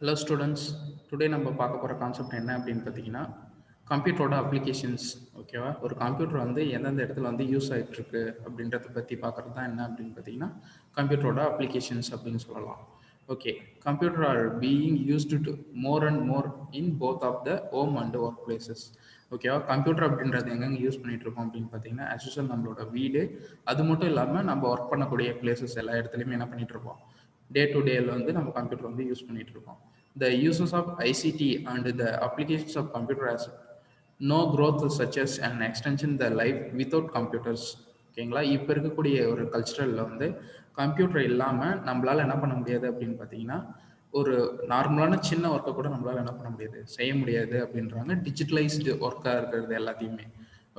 Hello students, today நம்ம பார்க்க போகிற கான்செப்ட் என்ன அப்படின்னு பார்த்தீங்கன்னா, கம்ப்யூட்டரோட அப்ளிகேஷன்ஸ். ஓகேவா? ஒரு கம்ப்யூட்டர் வந்து எந்தெந்த இடத்துல வந்து யூஸ் ஆகிட்டுருக்கு அப்படின்றத பற்றி பார்க்குறது தான் என்ன அப்படின்னு பார்த்தீங்கன்னா, கம்ப்யூட்டரோட அப்ளிகேஷன்ஸ் அப்படின்னு சொல்லலாம். Okay, computer are being used to more and more in both of the home and work places. ஓகேவா? கம்ப்யூட்டர் அப்படின்றது எங்கெங்கே யூஸ் பண்ணிட்டு இருக்கோம் அப்படின்னு பார்த்தீங்கன்னா, ஆஸ் யூஸ்வல் நம்மளோட வீடு, அது மட்டும் இல்லாமல் நம்ம ஒர்க் பண்ணக்கூடிய பிளேசஸ் எல்லா இடத்துலையுமே என்ன பண்ணிட்டு இருப்போம், டே டு டேல வந்து நம்ம கம்ப்யூட்டர் வந்து யூஸ் பண்ணிட்டு இருக்கோம். The uses of ICT and the applications of computer has no growth such as an extension the life without computers. ஓகேங்களா? இப்போ இருக்கக்கூடிய ஒரு கல்ச்சரலில் வந்து கம்ப்யூட்டர் இல்லாமல் நம்மளால் என்ன பண்ண முடியாது அப்படின்னு பார்த்தீங்கன்னா, ஒரு நார்மலான சின்ன ஒர்க்கை கூட நம்மளால் என்ன பண்ண முடியாது, செய்ய முடியாது அப்படின்றாங்க. டிஜிட்டலைஸ்டு ஒர்க்காக இருக்கிறது எல்லாத்தையுமே.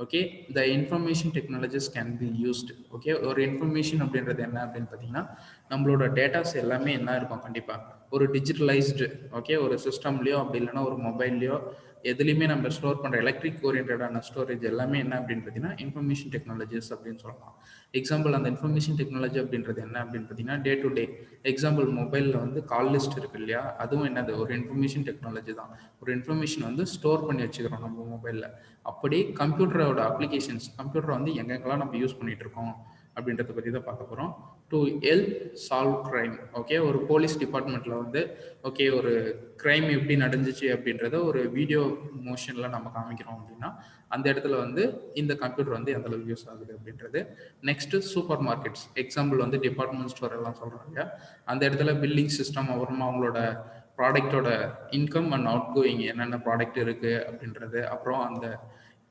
Okay, the information technologies can be used. Okay, ஒரு இன்ஃபர்மேஷன் அப்படின்றது என்ன அப்படின்னு பார்த்தீங்கன்னா, நம்மளோட டேட்டாஸ் எல்லாமே என்ன இருக்கும், கண்டிப்பாக ஒரு டிஜிட்டலைஸ்டு, ஓகே, ஒரு சிஸ்டம்லையோ அப்படி இல்லைன்னா ஒரு மொபைல்லையோ எதுலையுமே நம்ம ஸ்டோர் பண்ணுற எலக்ட்ரிக் ஓரியன்டான ஸ்டோரேஜ் எல்லாமே என்ன அப்படின்னு பார்த்தீங்கன்னா இன்ஃபர்மேஷன் டெக்னாலஜிஸ் அப்படின்னு சொல்லலாம். எக்ஸாம்பிள், அந்த இன்ஃபர்மேஷன் டெக்னாலஜி அப்படின்றது என்ன அப்படின்னு பார்த்தீங்கன்னா, டே டு டே எக்ஸாம்பிள் மொபைலில் வந்து கால் லிஸ்ட் இருக்கு இல்லையா, அதுவும் என்னது, ஒரு இன்ஃபர்மேஷன் டெக்னாலஜி தான். ஒரு இன்ஃபர்மேஷன் வந்து ஸ்டோர் பண்ணி வச்சுக்கிறோம் நம்ம மொபைலில். அப்படி கம்ப்யூட்டரோட அப்ளிகேஷன்ஸ், கம்ப்யூட்டரை வந்து எங்கெங்கெல்லாம் நம்ம யூஸ் பண்ணிட்டு இருக்கோம் அப்படின்றத பற்றி தான் பார்க்க போகிறோம். To help solve crime. Okay, ஒரு போலீஸ் டிபார்ட்மெண்ட்டில் வந்து ஓகே ஒரு க்ரைம் எப்படி நடந்துச்சு அப்படின்றத ஒரு வீடியோ மோஷனில் நம்ம காமிக்கிறோம் அப்படின்னா, அந்த இடத்துல வந்து இந்த கம்ப்யூட்டர் வந்து எந்த அளவுக்கு யூஸ் ஆகுது அப்படின்றது. நெக்ஸ்ட்டு சூப்பர் மார்க்கெட்ஸ், எக்ஸாம்பிள் வந்து டிபார்ட்மெண்ட் ஸ்டோர் எல்லாம் சொல்கிறாங்க. அந்த இடத்துல பில்லிங் சிஸ்டம், அப்புறமா அவங்களோட ப்ராடக்டோட இன்கம் அண்ட் அவுட் கோயிங் என்னென்ன ப்ராடக்ட் இருக்குது அப்படின்றது, அப்புறம் அந்த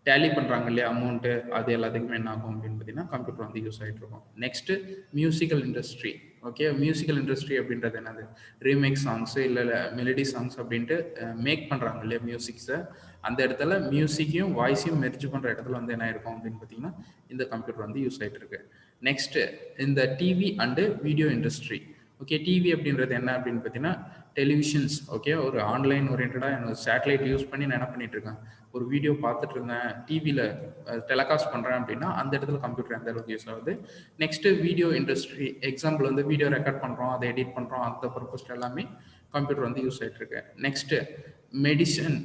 டேலி பண்ணுறாங்க இல்லையா அமௌண்ட்டு, அது எல்லாத்துக்குமே என்ன ஆகும் அப்படின்னு பார்த்தீங்கன்னா கம்ப்யூட்டர் வந்து யூஸ் ஆகிட்டு இருக்கும். Next musical industry. Okay, musical industry அப்படின்றது என்னது, ரீமேக் சாங்ஸு இல்லை மெலடி சாங்ஸ் அப்படின்ட்டு மேக் பண்ணுறாங்க இல்லையா மியூசிக்ஸை. அந்த இடத்துல மியூசிக்கையும் வாய்ஸையும் மெர்ஜ் பண்ணுற இடத்துல வந்து என்ன இருக்கும் அப்படின்னு பார்த்தீங்கன்னா இந்த கம்ப்யூட்டர் வந்து யூஸ் ஆகிட்டு இருக்கு. நெக்ஸ்ட்டு இந்த TV and video industry. Okay, TV அப்படின்றது என்ன அப்படின்னு பார்த்தீங்கன்னா டெலிவிஷன்ஸ். ஓகே, ஒரு ஆன்லைன் ஓரியன்டாக எனக்கு சேட்டலைட் யூஸ் பண்ணி நான் என்ன பண்ணிட்டு இருக்கேன், ஒரு வீடியோ பார்த்துட்டு இருந்தேன், டிவியில் டெலகாஸ்ட் பண்ணுறேன் அப்படின்னா அந்த இடத்துல கம்ப்யூட்டர் எந்த அளவுக்கு யூஸ் ஆகுது. நெக்ஸ்ட்டு வீடியோ இண்டஸ்ட்ரி, எக்ஸாம்பிள் வந்து வீடியோ ரெக்கார்ட் பண்ணுறோம், அதை எடிட் பண்ணுறோம், அந்த பர்பஸ் எல்லாமே கம்ப்யூட்டர் வந்து யூஸ் ஆகிட்டு இருக்கு. Next medicine.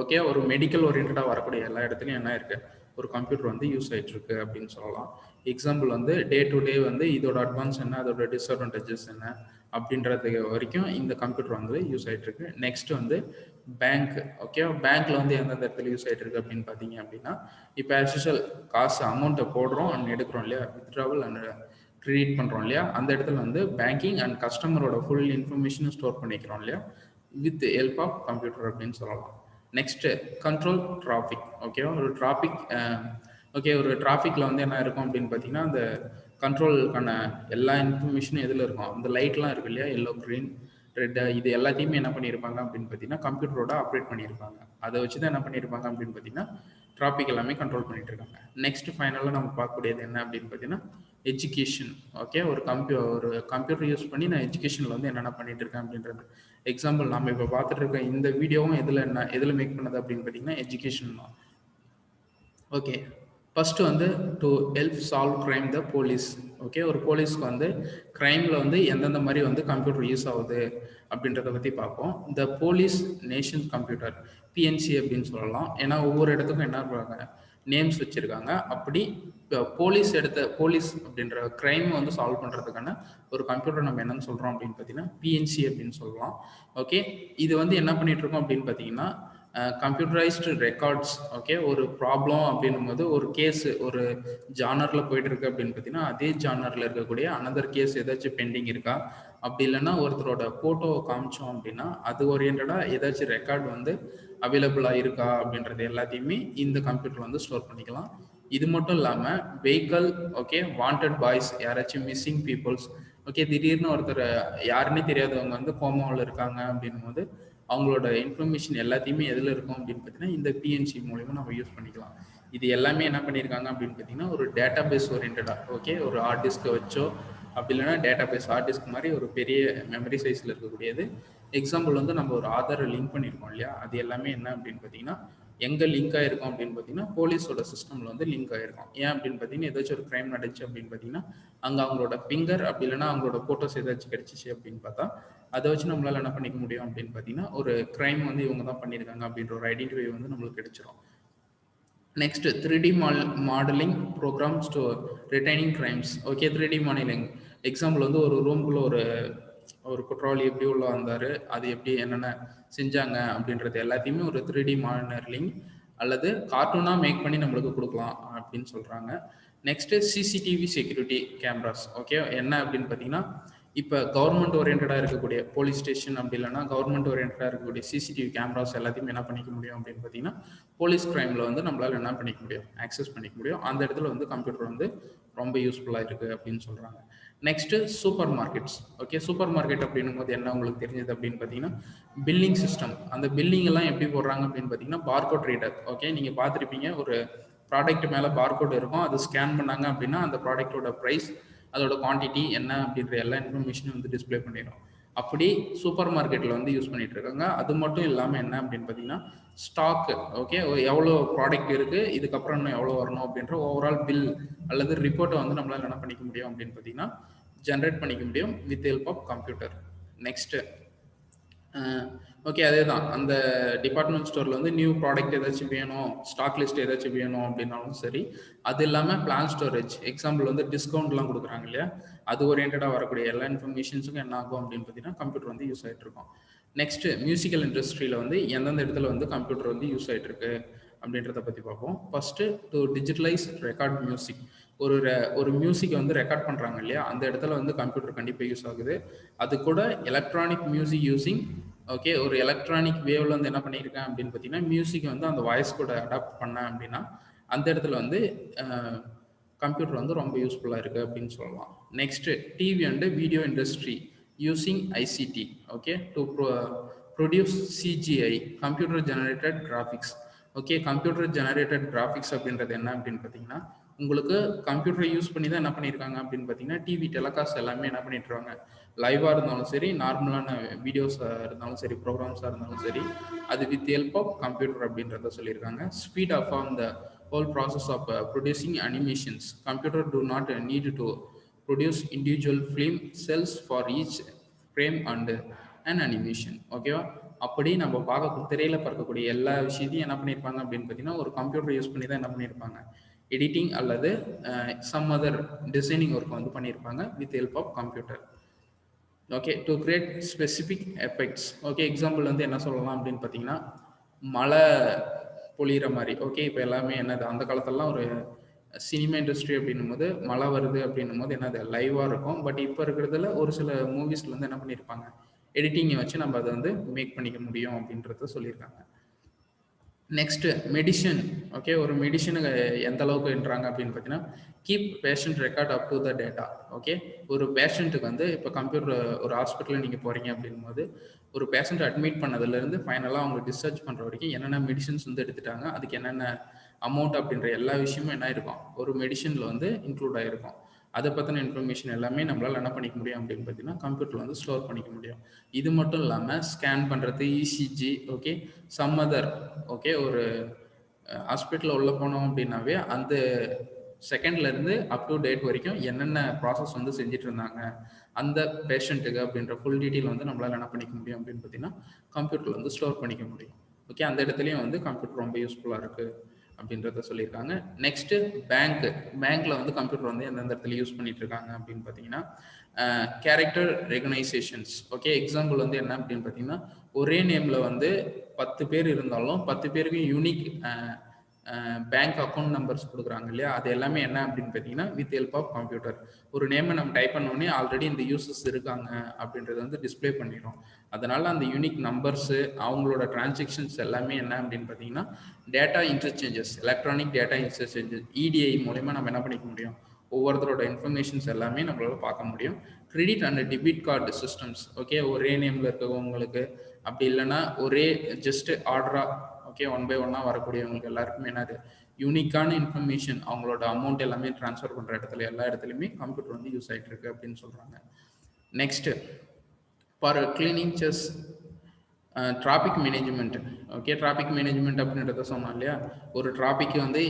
ஓகே, ஒரு மெடிக்கல் ஓரியன்டாக வரக்கூடிய எல்லா இடத்துலையும் என்ன இருக்குது, ஒரு கம்ப்யூட்டர் வந்து யூஸ் ஆகிட்டு இருக்கு அப்படின்னு சொல்லலாம். எக்ஸாம்பிள் வந்து டே டு டே வந்து இதோட அட்வான்ஸ் என்ன, அதோட டிஸ்அட்வான்டேஜஸ் என்ன அப்படின்றது வரைக்கும் இந்த கம்ப்யூட்டர் வந்து யூஸ் ஆகிட்டு இருக்கு. நெக்ஸ்ட் வந்து பேங்க். ஓகே, பேங்க்ல வந்து எந்தெந்த இடத்துல யூஸ் ஆகிட்டு இருக்கு அப்படின்னு பார்த்தீங்க அப்படின்னா, இப்போ ஆஸ் யூஷுவல் காசு அமௌண்ட்டை போடுறோம் அண்ட் எடுக்கிறோம் இல்லையா, வித்ட்ராவல் அண்ட் கிரெடிட் பண்ணுறோம் இல்லையா, அந்த இடத்துல வந்து பேங்கிங் அண்ட் கஸ்டமரோட ஃபுல் இன்ஃபர்மேஷனும் ஸ்டோர் பண்ணிக்கிறோம் இல்லையா, வித் ஹெல்ப் ஆஃப் கம்ப்யூட்டர் அப்படின்னு சொல்லலாம். Next control traffic. ஓகேவா, ஒரு டிராஃபிக், ஓகே, ஒரு டிராஃபிக்கில் வந்து என்ன இருக்கும் அப்படின்னு பார்த்தீங்கன்னா, அந்த கண்ட்ரோலுக்கான எல்லா இன்ஃபர்மேஷனும் எதில் இருக்கும், அந்த லைட்லாம் இருக்கு இல்லையா, எல்லோ, க்ரீன், ரெட்டு, இது எல்லாத்தையுமே என்ன பண்ணியிருப்பாங்க அப்படின்னு பார்த்தீங்கன்னா கம்ப்யூட்டரோட ஆப்ரேட் பண்ணியிருப்பாங்க. அதை வச்சு தான் என்ன பண்ணியிருப்பாங்க அப்படின்னு பார்த்தீங்கன்னா டிராஃபிக் எல்லாமே கண்ட்ரோல் பண்ணிட்டு இருக்காங்க. நெக்ஸ்ட் ஃபைனலாக நம்ம பார்க்கக்கூடியது என்ன அப்படின்னு பார்த்தீங்கன்னா எஜுகேஷன். ஓகே, ஒரு கம்ப்யூட்டர் யூஸ் பண்ணி நான் எஜுகேஷனில் வந்து என்னென்ன பண்ணிட்டு இருக்கேன் அப்படின்றது. எக்ஸாம்பிள், நம்ம இப்போ பார்த்துட்டு இருக்க இந்த வீடியோவும் எதில் மேக் பண்ணது அப்படின்னு பார்த்தீங்கன்னா எஜுகேஷன் தான். ஓகே, ஃபஸ்ட்டு வந்து to help solve crime the police. Okay, ஒரு போலீஸ்க்கு வந்து க்ரைமில் வந்து எந்தெந்த மாதிரி வந்து கம்ப்யூட்டர் யூஸ் ஆகுது அப்படின்றத பற்றி பார்ப்போம். The police nation computer, PNC அப்படின்னு சொல்லலாம். ஏன்னா ஒவ்வொரு இடத்துக்கும் என்ன இருப்பாங்க, நேம்ஸ் வச்சுருக்காங்க. அப்படி இப்போ போலீஸ் அப்படின்ற க்ரைம் வந்து சால்வ் பண்ணுறதுக்கான ஒரு கம்ப்யூட்டர் நம்ம என்னன்னு சொல்கிறோம் அப்படின்னு பார்த்தீங்கன்னா பிஎன்சி அப்படின்னு சொல்லலாம். ஓகே, இது வந்து என்ன பண்ணிட்டு இருக்கோம் அப்படின்னு பார்த்தீங்கன்னா கம்ப்யூட்டரைஸ்டு ரெக்கார்ட்ஸ். ஓகே, ஒரு ப்ராப்ளம் அப்படின்னும் போது ஒரு கேஸ் ஒரு ஜானரில் போயிட்டு இருக்கு அப்படின்னு பார்த்தீங்கன்னா அதே ஜானரில் இருக்கக்கூடிய அனதர் கேஸ் ஏதாச்சும் பெண்டிங் இருக்கா, அப்படி இல்லைன்னா ஒருத்தரோட ஃபோட்டோவை காமிச்சோம் அப்படின்னா அது ஓரியன்டாக ஏதாச்சும் ரெக்கார்ட் வந்து அவைலபிளாக இருக்கா அப்படின்றது எல்லாத்தையுமே இந்த கம்ப்யூட்டர் வந்து ஸ்டோர் பண்ணிக்கலாம். இது மட்டும் இல்லாமல் வெஹிக்கல், ஓகே, வாண்டட் பாய்ஸ், யாராச்சும் மிஸ்ஸிங் பீப்புள்ஸ். ஓகே, திடீர்னு ஒருத்தர் யாருன்னே தெரியாதவங்க வந்து கோமாவில் இருக்காங்க அப்படின்னும் போது அவங்களோட இன்ஃபர்மேஷன் எல்லாத்தையுமே எதில் இருக்கும் அப்படின்னு பார்த்தீங்கன்னா இந்த பிஎன்சி மூலிமா நம்ம யூஸ் பண்ணிக்கலாம். இது எல்லாமே என்ன பண்ணியிருக்காங்க அப்படின்னு பார்த்தீங்கன்னா ஒரு டேட்டா பேஸ் ஓரியன்டாக. ஓகே, ஒரு ஹார்ட் டிஸ்க்கை வச்சோ அப்படி இல்லைன்னா டேட்டா பேஸ் ஹார்ட் டிஸ்க் மாதிரி ஒரு பெரிய மெமரி சைஸில் இருக்கக்கூடியது. எக்ஸாம்பிள் வந்து நம்ம ஒரு ஆதாரை லிங்க் பண்ணியிருக்கோம் இல்லையா, அது எல்லாமே என்ன அப்படின்னு பார்த்தீங்கன்னா எங்கே லிங்க் ஆகிருக்கும் அப்படின்னு பார்த்தீங்கன்னா போலீஸோட சிஸ்டமில் வந்து லிங்க் ஆகிருக்கும். ஏன் அப்படின்னு பார்த்தீங்கன்னா ஏதாச்சும் ஒரு க்ரைம் நடந்துச்சு அப்படின்னு பார்த்தீங்கன்னா அங்கே அவங்களோட ஃபிங்கர் அப்படி இல்லைன்னா அவங்களோட ஃபோட்டோஸ் ஏதாச்சும் கிடச்சிச்சு அப்படின்னு பார்த்தா அதை வச்சு நம்மளால் என்ன பண்ணிக்க முடியும் அப்படின்னு பார்த்தீங்கன்னா ஒரு க்ரைம் வந்து இவங்க தான் பண்ணியிருக்காங்க அப்படின்ற ஒரு ஐடென்டிஃபை வந்து நம்மளுக்கு கிடைச்சிரும். Next 3D modeling programs to retaining crimes. Okay, 3D modeling example வந்து ஒரு ரூம்குள்ளே ஒரு குற்றவாளி எப்படி உள்ள வந்தார், அது எப்படி என்னென்ன செஞ்சாங்க அப்படின்றது எல்லாத்தையுமே ஒரு 3D மாடலிங் அல்லது கார்ட்டூனாக மேக் பண்ணி நம்மளுக்கு கொடுக்கலாம் அப்படின்னு சொல்கிறாங்க. Next CCTV security cameras. Okay, என்ன அப்படின்னு பார்த்தீங்கன்னா இப்போ கவர்மெண்ட் ஓரியன்டாக இருக்கக்கூடிய போலீஸ் ஸ்டேஷன் அப்படி இல்லைன்னா கவர்மெண்ட் ஓரியன்டாக இருக்கக்கூடிய சிசிடிவி கேமராஸ் எல்லாத்தையுமே என்ன பண்ணிக்க முடியும் அப்படின்னு பார்த்தீங்கன்னா போலீஸ் க்ரைமில் வந்து நம்மளால் என்ன பண்ணிக்க முடியும், ஆக்சஸ் பண்ணிக்க முடியும். அந்த இடத்துல வந்து கம்ப்யூட்டர் வந்து ரொம்ப யூஸ்ஃபுல்லாக இருக்குது அப்படின்னு சொல்கிறாங்க. Next super markets. Okay, super market அப்படின்னும் போது என்ன உங்களுக்கு தெரிஞ்சது அப்படின்னு பார்த்தீங்கன்னா பில்லிங் சிஸ்டம். அந்த பில்லிங் எல்லாம் எப்படி போடுறாங்க அப்படின்னு பார்த்தீங்கன்னா பார்கோட் ரீடர். ஓகே, நீங்கள் பார்த்துருப்பீங்க, ஒரு ப்ராடக்ட் மேலே பார்கோட் இருக்கும், அது ஸ்கேன் பண்ணாங்க அப்படின்னா அந்த ப்ராடக்டோட ப்ரைஸ், அதோட குவான்டிட்டி என்ன அப்படின்ற எல்லா இன்ஃபர்மேஷனும் வந்து டிஸ்பிளே பண்ணிடும். அப்படி சூப்பர் மார்க்கெட்டில் வந்து யூஸ் பண்ணிட்டு இருக்காங்க. அது மட்டும் இல்லாமல் என்ன அப்படின்னு பார்த்தீங்கன்னா ஸ்டாக்கு. ஓகே, எவ்வளோ ப்ராடக்ட் இருக்குது, இதுக்கப்புறம் இன்னும் எவ்வளோ வரணும் அப்படின்ற ஓவரால் பில் அல்லது ரிப்போர்ட்டை வந்து நம்மளால் என்ன பண்ணிக்க முடியும் அப்படின்னு பார்த்தீங்கன்னா ஜென்ரேட் பண்ணிக்க முடியும் with help of computer. Next okay, அதே தான் அந்த டிபார்ட்மெண்ட் ஸ்டோரில் வந்து நியூ ப்ராடக்ட் ஏதாச்சும் வேணும், ஸ்டாக் லிஸ்ட் ஏதாச்சும் வேணும் அப்படின்னாலும் சரி. அது இல்லாமல் பிளான் ஸ்டோரேஜ், எக்ஸாம்பிள் வந்து டிஸ்கவுண்ட்லாம் கொடுக்குறாங்க இல்லையா, அது ஓரியன்டாக வரக்கூடிய எல்லா இன்ஃபர்மேஷன்ஸுக்கும் என்ன ஆகும் அப்படின்னு பார்த்தீங்கன்னா கம்ப்யூட்டர் வந்து யூஸ் ஆகிட்டு இருக்கும். நெக்ஸ்ட்டு மியூசிக்கல் இண்டஸ்ட்ரியில் வந்து எந்தெந்த இடத்துல வந்து கம்ப்யூட்டர் வந்து யூஸ் ஆகிட்டு இருக்கு அப்படின்றத பற்றி பார்ப்போம். First to digitalise record music. ஒரு மியூசிக்கை வந்து ரெக்கார்ட் பண்ணுறாங்க இல்லையா, அந்த இடத்துல வந்து கம்ப்யூட்டர் கண்டிப்பாக யூஸ் ஆகுது. அது கூட எலக்ட்ரானிக் மியூசிக் யூஸிங். ஓகே, ஒரு எலக்ட்ரானிக் வேவ்ல வந்து என்ன பண்ணியிருக்கேன் அப்படின்னு பார்த்தீங்கன்னா மியூசிக் வந்து அந்த வாய்ஸ் கூட அடாப்ட் பண்ணேன் அப்படின்னா அந்த இடத்துல வந்து கம்ப்யூட்டர் வந்து ரொம்ப யூஸ்ஃபுல்லாக இருக்குது அப்படின்னு சொல்லலாம். Next TV and video industry using ICT. Okay, to produce CGI, computer generated graphics. Okay, computer generated graphics அப்படின்றது என்ன அப்படின்னு பார்த்தீங்கன்னா உங்களுக்கு கம்ப்யூட்டரை யூஸ் பண்ணி தான் என்ன பண்ணியிருக்காங்க அப்படின்னு பார்த்தீங்கன்னா டிவி டெலகாஸ்ட் எல்லாமே என்ன பண்ணிட்டுருவாங்க, லைவாக இருந்தாலும் சரி, நார்மலான வீடியோஸாக இருந்தாலும் சரி, ப்ரோக்ராம்ஸாக இருந்தாலும் சரி, அது வித் ஹெல்ப் ஆஃப் கம்ப்யூட்டர் அப்படின்றத சொல்லியிருக்காங்க. Speed of on the whole process of producing animations. Computer do not need to produce individual film cels for each frame and and animation. ஓகேவா, அப்படி நம்ம பார்க்க திரையில் பார்க்கக்கூடிய எல்லா விஷயத்தையும் என்ன பண்ணியிருப்பாங்க அப்படின்னு பார்த்தீங்கன்னா ஒரு கம்ப்யூட்டர் யூஸ் பண்ணி தான் என்ன பண்ணியிருப்பாங்க, எடிட்டிங் அல்லது சம் அதர் டிசைனிங் ஒர்க் வந்து பண்ணியிருப்பாங்க with help of computer. Okay, to create specific effects. Okay, example வந்து என்ன சொல்லலாம் அப்படின்னு பார்த்தீங்கன்னா மழை பொழிகிற மாதிரி. ஓகே, இப்போ எல்லாமே என்னது அந்த காலத்துலலாம் ஒரு சினிமா இண்டஸ்ட்ரி அப்படின்னும் போது மழை வருது அப்படின்னும் போது என்னது லைவாக இருக்கும். பட் இப்போ இருக்கிறதுல ஒரு சில மூவிஸில் வந்து என்ன பண்ணியிருப்பாங்க, எடிட்டிங்கை வச்சு நம்ம அதை வந்து மேக் பண்ணிக்க முடியும் அப்படின்றத சொல்லியிருக்காங்க. Next medicine. ஓகே, ஒரு மெடிசனுக்கு எந்த அளவுக்குன்றாங்க அப்படின்னு பார்த்தீங்கன்னா keep patient record up to the data. Okay, ஒரு பேஷண்ட்டுக்கு வந்து இப்போ கம்ப்யூட்டர் ஒரு ஹாஸ்பிட்டலில் நீங்கள் போகிறீங்க அப்படின்னும் போது ஒரு பேஷண்ட் அட்மிட் பண்ணதுலேருந்து ஃபைனலாக அவங்க டிஸ்சார்ஜ் பண்ணுற வரைக்கும் என்னென்ன மெடிசன்ஸ் வந்து எடுத்துட்டாங்க, அதுக்கு என்னென்ன அமௌண்ட் அப்படின்ற எல்லா விஷயமும் என்ன இருக்கும், ஒரு மெடிசனில் வந்து இன்க்ளூட் ஆகிருக்கும். அதை பற்றின இன்ஃபர்மேஷன் எல்லாமே நம்மளால் என்ன பண்ணிக்க முடியும் அப்படின்னு பார்த்தீங்கன்னா கம்ப்யூட்டரில் வந்து ஸ்டோர் பண்ணிக்க முடியும். இது மட்டும் இல்லாமல் ஸ்கேன் பண்ணுறது, ECG, okay, some other. Okay, ஒரு ஹாஸ்பிட்டலில் உள்ளே போனோம் அப்படின்னாவே அந்த செகண்ட்லேருந்து அப் டு டேட் வரைக்கும் என்னென்ன ப்ராசஸ் வந்து செஞ்சுட்டு இருந்தாங்க அந்த பேஷண்ட்டுக்கு அப்படின்ற ஃபுல் டீட்டெயில் வந்து நம்மளால் என்ன பண்ணிக்க முடியும் அப்படின்னு பார்த்தீங்கன்னா கம்ப்யூட்டரில் வந்து ஸ்டோர் பண்ணிக்க முடியும். ஓகே, அந்த இடத்துலையும் வந்து கம்ப்யூட்டர் ரொம்ப யூஸ்ஃபுல்லாக இருக்குது அப்படின்றத சொல்லியிருக்காங்க. நெக்ஸ்ட்டு பேங்க்கில் வந்து கம்ப்யூட்டர் வந்து எந்தெந்த இடத்துல யூஸ் பண்ணிட்டு இருக்காங்க அப்படின்னு பார்த்தீங்கன்னா கேரக்டர் ரெகனைசேஷன்ஸ். ஓகே, எக்ஸாம்பிள் வந்து என்ன அப்படின்னு பார்த்தீங்கன்னா ஒரே நேமில் வந்து 10 பேர் இருந்தாலும் 10 பேருக்கும் யூனிக் பேங்க் அக்கௌண்ட் நம்பர்ஸ் கொடுக்குறாங்க இல்லையா, அது எல்லாமே என்ன அப்படின்னு பார்த்தீங்கன்னா வித் ஹெல்ப் ஆஃப் கம்ப்யூட்டர். ஒரு நேமை நம்ம டைப் பண்ணோடனே ஆல்ரெடி இந்த யூசர்ஸ் இருக்காங்க அப்படின்றது வந்து டிஸ்பிளே பண்ணிடும். அதனால் அந்த யூனிக் நம்பர்ஸு அவங்களோட டிரான்சாக்ஷன்ஸ் எல்லாமே என்ன அப்படின்னு பார்த்தீங்கன்னா data interchanges, electronic data interchanges, EDI மூலமா நம்ம என்ன பண்ணிக்க முடியும், ஒவ்வொருத்தரோட இன்ஃபர்மேஷன்ஸ் எல்லாமே நம்மளால பார்க்க முடியும். Credit and debit card systems. Okay, ஒரே நேமில் இருக்கவங்களுக்கு அப்படி இல்லைன்னா ஒரே ஜஸ்ட் ஆர்டராக ஓகே 1 by 1 வரக்கூடியவங்களுக்கு எல்லாருக்குமே என்னது யூனிக்கான இன்ஃபர்மேஷன், அவங்களோட அமௌண்ட் எல்லாமே ட்ரான்ஸ்ஃபர் பண்ணுற இடத்துல எல்லா இடத்துலையுமே கம்ப்யூட்டர் வந்து யூஸ் ஆகிட்டு இருக்கு அப்படின்னு சொல்கிறாங்க. Next for cleaning chess traffic management. Okay, traffic management அப்படின்றத சொன்னோம் இல்லையா, ஒரு டிராஃபிக் வந்து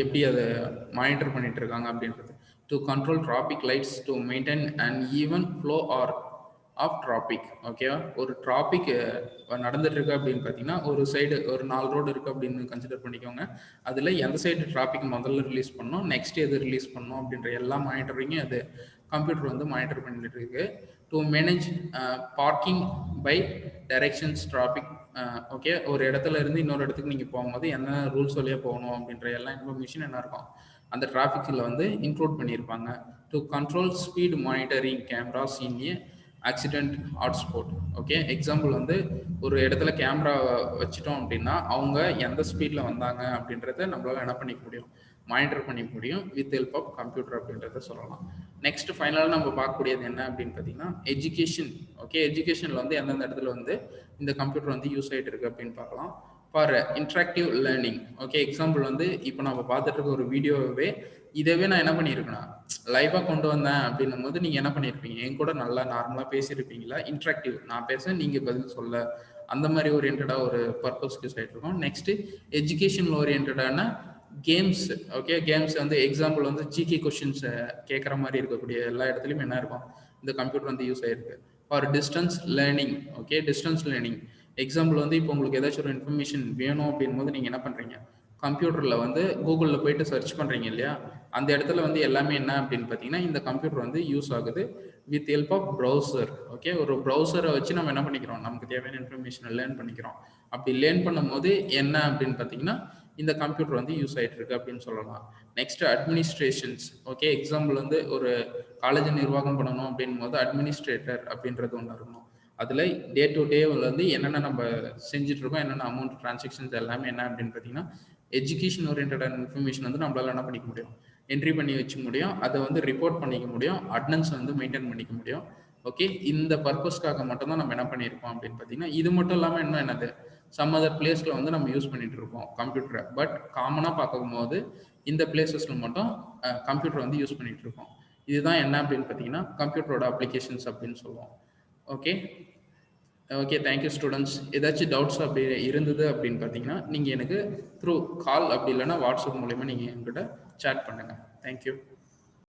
எப்படி அதை மானிட்டர் பண்ணிட்டு இருக்காங்க அப்படின்றது. To control traffic lights to maintain and even flow or of traffic. ஓகேவா, ஒரு டிராஃபிக் நடந்துட்டு இருக்கு அப்படின்னு பார்த்தீங்கன்னா, ஒரு சைடு ஒரு 4 ரோடு இருக்குது அப்படின்னு கன்சிடர் பண்ணிக்கோங்க. அதில் எந்த சைடு டிராஃபிக் முதல்ல ரிலீஸ் பண்ணணும், நெக்ஸ்ட் எது ரிலீஸ் பண்ணணும் அப்படின்ற எல்லா மானிட்டரிங்கும் அது கம்ப்யூட்டர் வந்து மானிட்டர் பண்ணிட்டு இருக்கு. To manage parking by directions traffic. Okay, ஒரு இடத்துல இருந்து இன்னொரு இடத்துக்கு நீங்கள் போகும்போது என்ன ரூல்ஸ் வழியாக போகணும் அப்படின்ற எல்லா இன்ஃபர்மேஷன் என்ன இருக்கும் அந்த டிராஃபிக்கில் வந்து இன்க்ளூட் பண்ணியிருப்பாங்க. To control speed monitoring cameras in A accident hotspot. Okay, example வந்து ஒரு இடத்துல கேமரா வச்சுட்டோம் அப்படின்னா அவங்க எந்த ஸ்பீடில் வந்தாங்க அப்படின்றத நம்மளால என்ன பண்ணிக்க முடியும், மானிட்டர் பண்ணிக்க முடியும் வித் ஹெல்ப் ஆஃப் கம்ப்யூட்டர் அப்படின்றத சொல்லலாம். நெக்ஸ்ட் ஃபைனலாக நம்ம பார்க்கக்கூடியது என்ன அப்படின்னு பார்த்தீங்கன்னா எஜுகேஷன். ஓகே, எஜுகேஷனில் வந்து எந்தெந்த இடத்துல வந்து இந்த கம்ப்யூட்டர் வந்து யூஸ் ஆகிட்டு இருக்கு அப்படின்னு பார்க்கலாம். For interactive learning. Okay, example வந்து இப்போ நம்ம பார்த்துட்டு இருக்க ஒரு வீடியோவே இதவே நான் என்ன பண்ணியிருக்கேன்னா லைவாக கொண்டு வந்தேன் அப்படின்னும் போது நீங்கள் என்ன பண்ணியிருப்பீங்க, என் கூட நல்லா நார்மலாக பேசியிருப்பீங்களா, இன்ட்ராக்டிவ், நான் பேச நீங்கள் பதில் சொல்ல, அந்த மாதிரி ஓரியன்டாக ஒரு பர்பஸ்க்கு யூஸ் ஆகிட்டு இருக்கோம். நெக்ஸ்ட் எஜுகேஷன் ஓரியன்டான கேம்ஸ். ஓகே, கேம்ஸ் வந்து எக்ஸாம்பிள் வந்து ஜிகே கொஷின்ஸ் கேட்குற மாதிரி இருக்கக்கூடிய எல்லா இடத்துலையும் என்ன இருக்கும், இந்த கம்ப்யூட்டர் வந்து யூஸ் ஆகிருக்கு. For distance learning. Okay, distance learning example வந்து இப்போ உங்களுக்கு ஏதாச்சும் ஒரு இன்ஃபர்மேஷன் வேணும் அப்படின் போது நீங்கள் என்ன பண்ணுறீங்க, கம்ப்யூட்டரில் வந்து கூகுளில் போயிட்டு சர்ச் பண்ணுறீங்க இல்லையா, அந்த இடத்துல வந்து எல்லாமே என்ன அப்படின்னு பார்த்தீங்கன்னா இந்த கம்ப்யூட்டர் வந்து யூஸ் ஆகுது with help of browser. Okay, ஒரு ப்ரௌசரை வச்சு நம்ம என்ன பண்ணிக்கிறோம், நமக்கு தேவையான இன்ஃபர்மேஷனை லேர்ன் பண்ணிக்கிறோம். அப்படி லேர்ன் பண்ணும் போது என்ன அப்படின்னு பார்த்தீங்கன்னா இந்த கம்ப்யூட்டர் வந்து யூஸ் ஆகிட்டு இருக்கு அப்படின்னு சொல்லலாம். Next administrations. ஓகே, எக்ஸாம்பிள் வந்து ஒரு காலேஜ் நிர்வாகம் பண்ணணும் அப்படின் போது அட்மினிஸ்ட்ரேட்டர் அப்படின்றது ஒன்று இருக்கணும். அதில் டே டு டே வந்து என்னென்ன நம்ம செஞ்சுட்டு இருக்கோம், என்னென்ன அமௌண்ட் டிரான்சாக்ஷன்ஸ் எல்லாமே என்ன அப்படின்னு பார்த்தீங்கன்னா எஜுகேஷன் ஓரியன்டான இன்ஃபர்மேஷன் வந்து நம்மளால என்ன பண்ணிக்க முடியும், என்ட்ரி பண்ணி வச்சுக்க முடியும், அதை வந்து ரிப்போர்ட் பண்ணிக்க முடியும், அட்டனன்ஸ் வந்து மெயின்டைன் பண்ணிக்க முடியும். ஓகே, இந்த பர்பஸ்க்காக மட்டும்தான் நம்ம என்ன பண்ணியிருக்கோம் அப்படின்னு பார்த்தீங்கன்னா, இது மட்டும் இல்லாமல் இன்னும் என்னது சம் அதர் பிளேஸில் வந்து நம்ம யூஸ் பண்ணிட்டு இருக்கோம் கம்ப்யூட்டரை. பட் காமனாக பார்க்கும்போது இந்த பிளேசஸில் மட்டும் கம்ப்யூட்டர் வந்து யூஸ் பண்ணிட்டு இருக்கோம். இதுதான் என்ன அப்படின்னு பார்த்தீங்கன்னா கம்ப்யூட்டரோட அப்ளிகேஷன்ஸ் அப்படின்னு சொல்லுவோம். Okay okay, thank you students. ஏதாச்சும் டவுட்ஸ் அப்படி இருந்தது அப்படின்னு பார்த்தீங்கன்னா நீங்கள் எனக்கு த்ரூ கால் அப்படி இல்லைன்னா வாட்ஸ்அப் மூலயமா நீங்கள் என்கிட்ட சேட் பண்ணுங்கள். தேங்க்யூ.